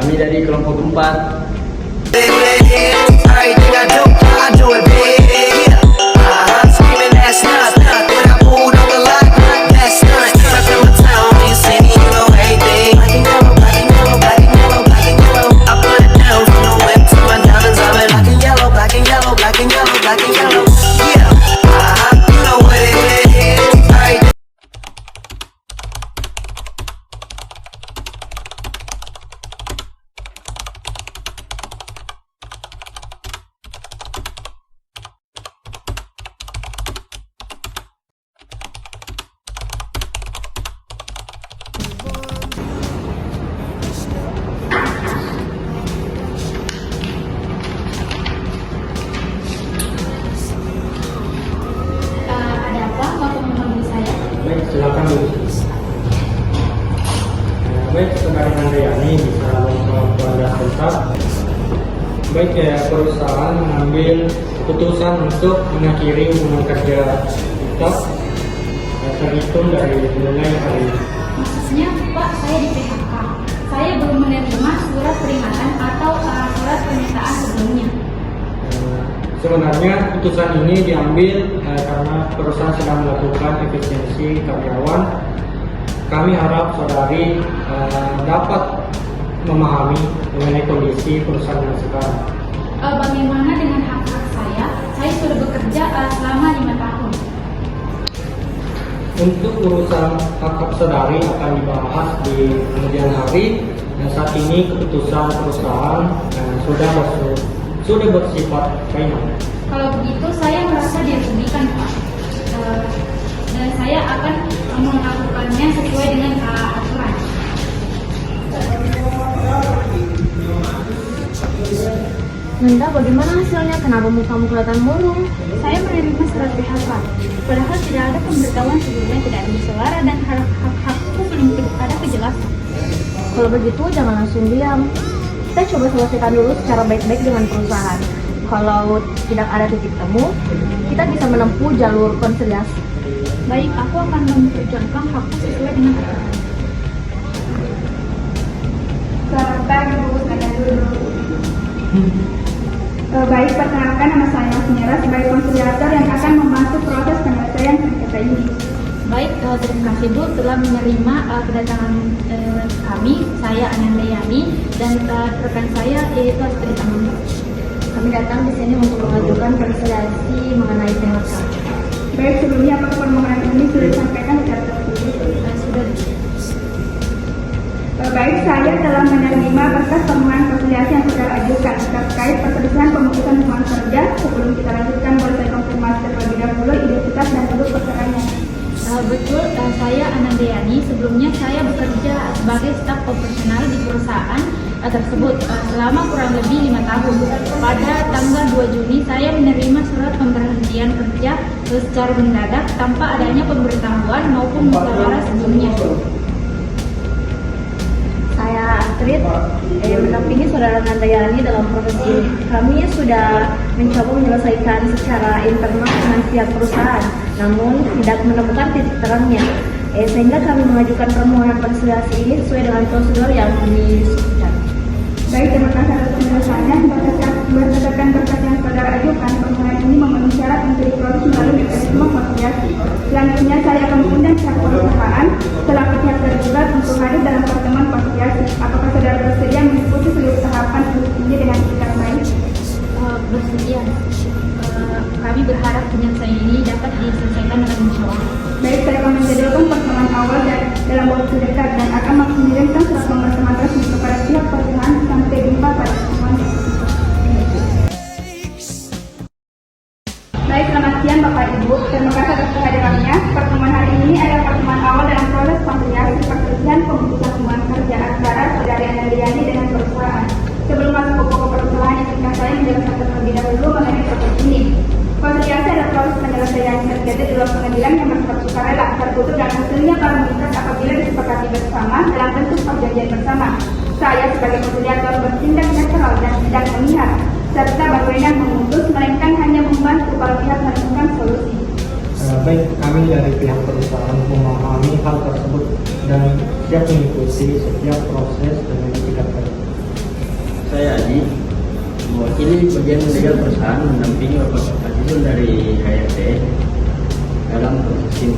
Kami dari kelompok 4. Silakan dulu. Baik, saudara Handayani bisa memperoleh tetap. Baik ya, perusahaan mengambil keputusan untuk mengakhiri hubungan kerja kita terhitung dari mulai hari ini. Maksudnya, Pak, saya di PHK. Saya belum menerima surat peringatan atau surat pernyataan sebelumnya. Sebenarnya keputusan ini diambil karena perusahaan sedang melakukan efisiensi karyawan. Kami harap saudari dapat memahami mengenai kondisi perusahaan yang sekarang. Bagaimana dengan hak-hak saya? Saya sudah bekerja selama 5 tahun. Untuk urusan hak-hak saudari akan dibahas di kemudian hari. Saat ini keputusan perusahaan sudah bersifat final. Kalau begitu, saya merasa dirugikan, Pak. Dan saya akan melakukannya sesuai dengan aturan. Nanda, bagaimana hasilnya? Kenapa mukamu kelihatan murung? Saya menerima surat PHK. Padahal tidak ada pemberitahuan sebelumnya, tidak ada musyawarah, dan hak-hakku belum ada kejelasan. Kalau begitu, jangan langsung diam. Kita coba selesaikan dulu secara baik-baik dengan perusahaan. Kalau tidak ada titik temu, kita bisa menempuh jalur konsiliasi. Baik, aku akan memperjuangkan hakku sesuai dengan aturan. Selamat pagi, Bu. Saya dulu. Baik, perkenalkan nama saya Mas Mira sebagai konsiliator yang akan membantu proses penyelesaian sengketa ini. Baik, terima kasih Bu telah menerima kedatangan kami. Saya Anandayani dan rekan saya yaitu Astrid Amanda. Kami datang di sini untuk mengajukan konsiliasi mengenai PHK. Baik, sebelumnya apakah permohonan ini sudah disampaikan secara tertulis? Sudah. Baik, saya telah menerima berkas permohonan konsiliasi yang sudah ajukan terkait perselisihan pemutusan hubungan kerja. Sebelum kita lanjutkan, boleh saya konfirmasi terlebih dahulu identitas dan duduk perkaranya. Betul, saya Anandayani. Sebelumnya saya bekerja sebagai staf operasional di perusahaan tersebut selama kurang lebih 5 tahun. Pada tanggal 2 Juni saya menerima surat pemberhentian kerja secara mendadak tanpa adanya pemberitahuan maupun musyawarah sebelumnya. Saya Astrid, mendampingi saudara Nandayani dalam proses ini. Kami sudah mencoba menyelesaikan secara internal dengan pihak perusahaan, namun tidak menemukan titik terangnya. Sehingga kami mengajukan permohonan konsiliasi ini sesuai dengan prosedur yang disebutkan. Baik, terima kasih atas penjelasannya. Berdasarkan berkas yang saudara ajukan, permohonan ini memenuhi syarat untuk diproses melalui mekanisme konsiliasi. Selanjutnya, saya akan mengundang pihak perusahaan selaku pihak terlibat untuk hadir dalam pertemuan konsiliasi. Apakah saudara bersedia mengikuti seluruh tahapan ini dengan itikat baik? Bersedia. Kami berharap penyelesaian ini dapat diselesaikan dengan musyawarah. Baik, saya akan menjadwalkan pertemuan awal dan dalam waktu dekat dan akan mengirimkan surat pemberitahuan resmi kepada pihak perusahaan. Sampai jumpa pada pertemuan. Baik, selamat siang Bapak Ibu. Terima kasih atas kehadirannya. Pertemuan hari ini adalah pertemuan awal dalam proses konsiliasi perselisihan pemutusan hubungan kerja antara saudari Anandayani dengan perusahaan. Sebelum masuk ke pokok permasalahan, izinkan saya menjelaskan terlebih dahulu mengenai proses ini. Konsiliasi adalah proses penyelesaian sengketa di luar pengadilan yang bersifat sukarela, tertutup dan hasilnya para mengikat apabila disepakati bersama dalam bentuk perjanjian bersama. Saya sebagai konsiliator bertindak netral dan tidak memihak, serta berwenang memutus, melainkan hanya membantu para pihak menemukan solusi. Baik, kami dari pihak perusahaan memahami hal tersebut dan siap mengikuti setiap proses dengan itikat baik. Ini bagian legal perusahaan mendampingi Bapak Fadil dari HRD dalam proses ini.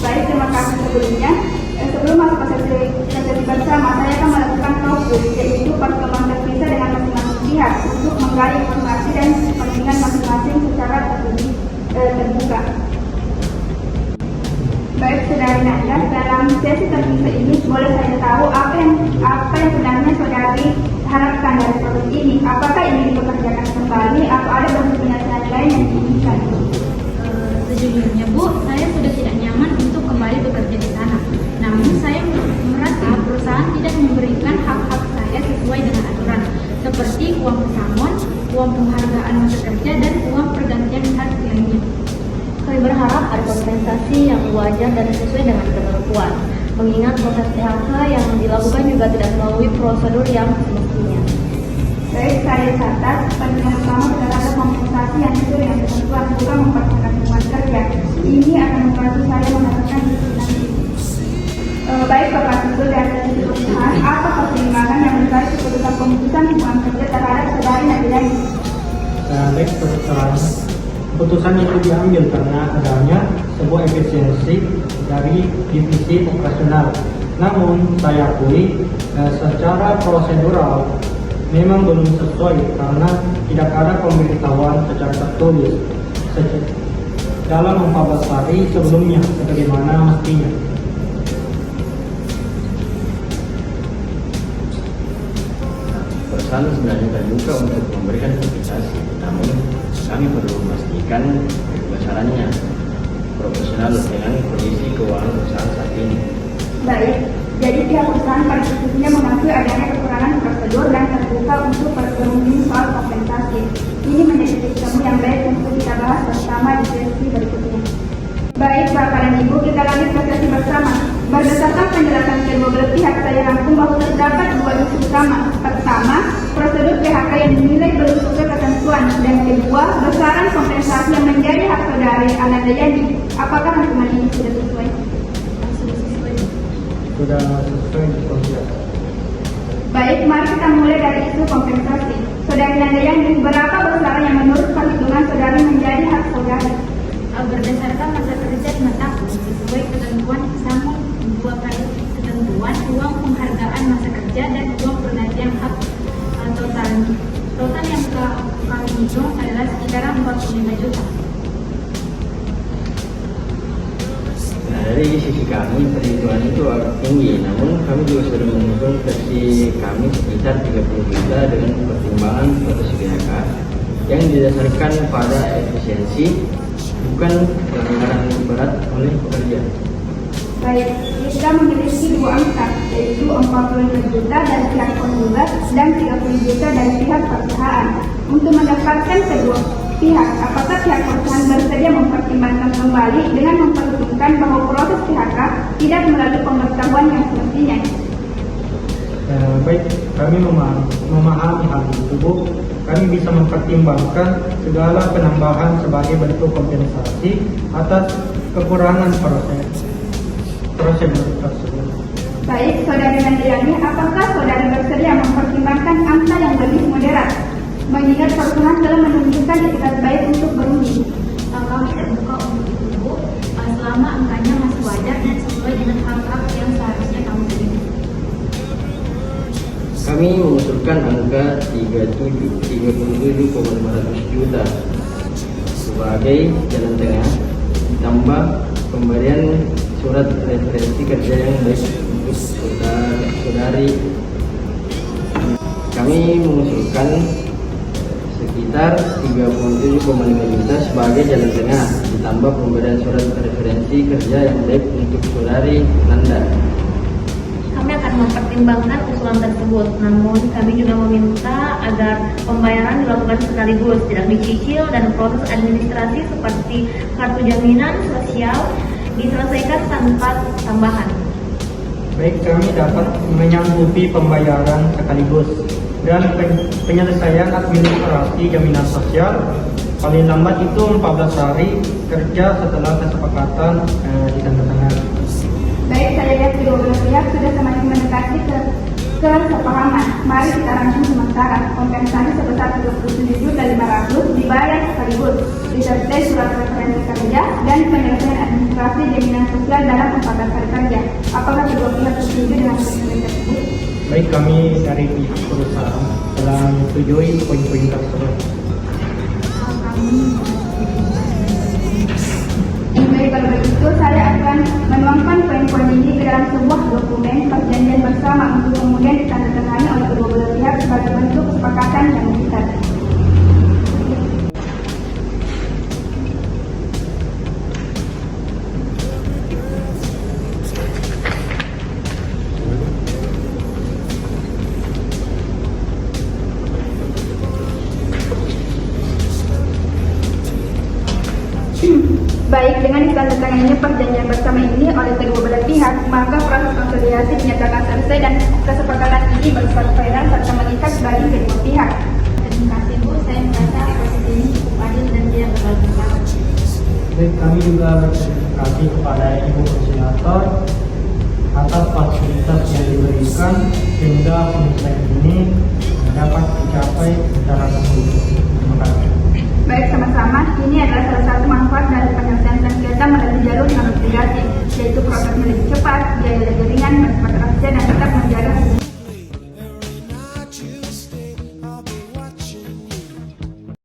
Baik, terima kasih sebelumnya. Sebelum masuk sesi bersama, saya akan melakukan fokus, yaitu pertemuan terpisah dengan masing-masing pihak untuk menggali informasi dan kepentingan masing-masing secara terbuka. Baik, Saudari Nanda, dalam sesi terpisah ini boleh saya tahu apa yang sebenarnya Saudari harapkan dari proses ini? Apakah ingin dipekerjakan kembali atau ada bentuk penyelesaian lain yang diinginkan? Sejujurnya Bu, saya sudah tidak nyaman untuk kembali bekerja di sana. Namun saya merasa perusahaan tidak memberikan hak-hak saya sesuai dengan aturan, seperti uang pesangon, uang penghargaan masa kerja, dan uang pergantian hak lainnya. Kami berharap ada kompensasi yang wajar dan sesuai dengan ketentuan, mengingat proses PHK yang dilakukan juga tidak melalui prosedur yang semestinya. Baik, saya catat penilaian utama terhadap kompensasi yang sesuai dengan ketentuan, bukan mempercepat hubungan kerja. Ini akan membantu saya mendapatkan nanti. Baik, Bapak Siswa dari sisi perusahaan, apa pertimbangan yang mencari keputusan pemutusan hubungan kerja terhadap Saudari Nadiani? Baik, keputusan itu diambil karena adanya sebuah efisiensi dari divisi operasional. Namun saya akui secara prosedural memang belum sesuai karena tidak ada pemberitahuan secara tertulis dalam 14 hari sebelumnya sebagaimana mestinya. Perusahaan sebenarnya terbuka untuk memberikan kompensasi, namun kami perlu memastikan besarannya proporsional dengan kondisi keuangan perusahaan saat ini. Baik, jadi pihak perusahaan pada prinsipnya mengakui adanya kekurangan prosedur dan terbuka untuk berunding soal kompensasi. Ini menjadi titik temu yang baik untuk kita bahas bersama di sesi berikutnya. Baik, Bapak dan Ibu, kita lanjut ke sesi bersama. Berdasarkan penjelasan kedua belah pihak, saya rangkum bahwa terdapat dua isu utama. Pertama, prosedur PHK yang dinilai belum sesuai ketentuan, dan kedua, besaran kompensasi yang menjadi hak Saudari Anandayani. Apakah rangkuman ini sudah sesuai? Sudah sesuai dikonsider. Baik, mari kita mulai dari isu kompensasi. Saudari Nandayani, berapa besaran yang menurut perhitungan Saudari menjadi hak Saudari? Berdasarkan masa kerja 5 tahun sesuai ketentuan sama 2 kali ketentuan, uang penghargaan masa kerja dan uang pergantian hak total yang kami hitung adalah sekitar 45 juta. Nah, dari sisi kami perhitungan itu agak tinggi, namun kami juga sudah menghitung versi kami sekitar 30 juta dengan pertimbangan status PHK yang didasarkan pada efisiensi, bukan pelanggaran berat oleh pekerja. Baik, kita memiliki dua angka, yaitu 45 juta dari pihak penggugat dan 30 juta dari pihak perusahaan. Untuk mendapatkan kedua pihak, apakah pihak perusahaan bersedia mempertimbangkan kembali dengan memperhitungkan bahwa proses PHK tidak melalui pengetahuan yang semestinya? Baik, kami memahami hal itu, Bu. Kami bisa mempertimbangkan segala penambahan sebagai bentuk kompensasi atas kekurangan prosedur tersebut. Baik, Saudari Nandayani, apakah Saudari bersedia mempertimbangkan angka yang lebih moderat? Mengingat perusahaan telah menunjukkan etikat baik untuk berunding. Kami terbuka untuk itu, Bu, selama angkanya masih wajar dan sesuai dengan hak-hak yang seharusnya kami terima. Kami mengusulkan angka 37,500 juta sebagai jalan tengah, ditambah pemberian surat referensi kerja yang baik untuk Saudari. Kami mengusulkan sekitar 37,5 juta sebagai jalan tengah, ditambah pemberian surat referensi kerja yang baik untuk Saudari Nanda. Kami akan mempertimbangkan usulan tersebut, namun kami juga meminta agar pembayaran dilakukan sekaligus, tidak dicicil, dan proses administrasi seperti kartu jaminan sosial diselesaikan tanpa tambahan. Baik, kami dapat menyanggupi pembayaran sekaligus dan penyelesaian administrasi jaminan sosial paling lambat itu 14 hari kerja setelah kesepakatan ditandatangani. Baik, saya lihat kedua belah pihak sudah semakin mendekati ke kesepahaman. Mari kita rangkum sementara. syarat kompensasi sebesar 37.500 dibayar sekaligus, disertai surat referensi kerja dan penyelesaian administrasi jaminan sosial dalam 14 hari kerja. Apakah kedua pihak setuju dengan perjanjian tersebut? Baik, kami dari pihak perusahaan telah menyetujui poin-poin tersebut. Baik, kalau begitu saya akan menuangkan poin-poin ini ke dalam sebuah dokumen perjanjian bersama untuk kemudian ditandatangani oleh kedua belah pihak sebagai bentuk kesepakatan yang mengikat. Baik, dengan ditandatanganinya perjanjian bersama ini oleh kedua belah pihak, maka proses konsiliasi dinyatakan selesai dan kesepakatan ini bersifat final serta mengikat bagi kedua pihak. Terima kasih Bu, saya merasa proses ini cukup adil dan tidak berlebihan. Baik, kami juga berterima kasih kepada Ibu Konsilator atas fasilitas yang diberikan sehingga penyelesaian ini dapat dicapai secara tertutup. Terima kasih. Baik, sama-sama, ini adalah salah satu manfaat dari penyelesaian sengketa melalui jalur non litigatif, yaitu proses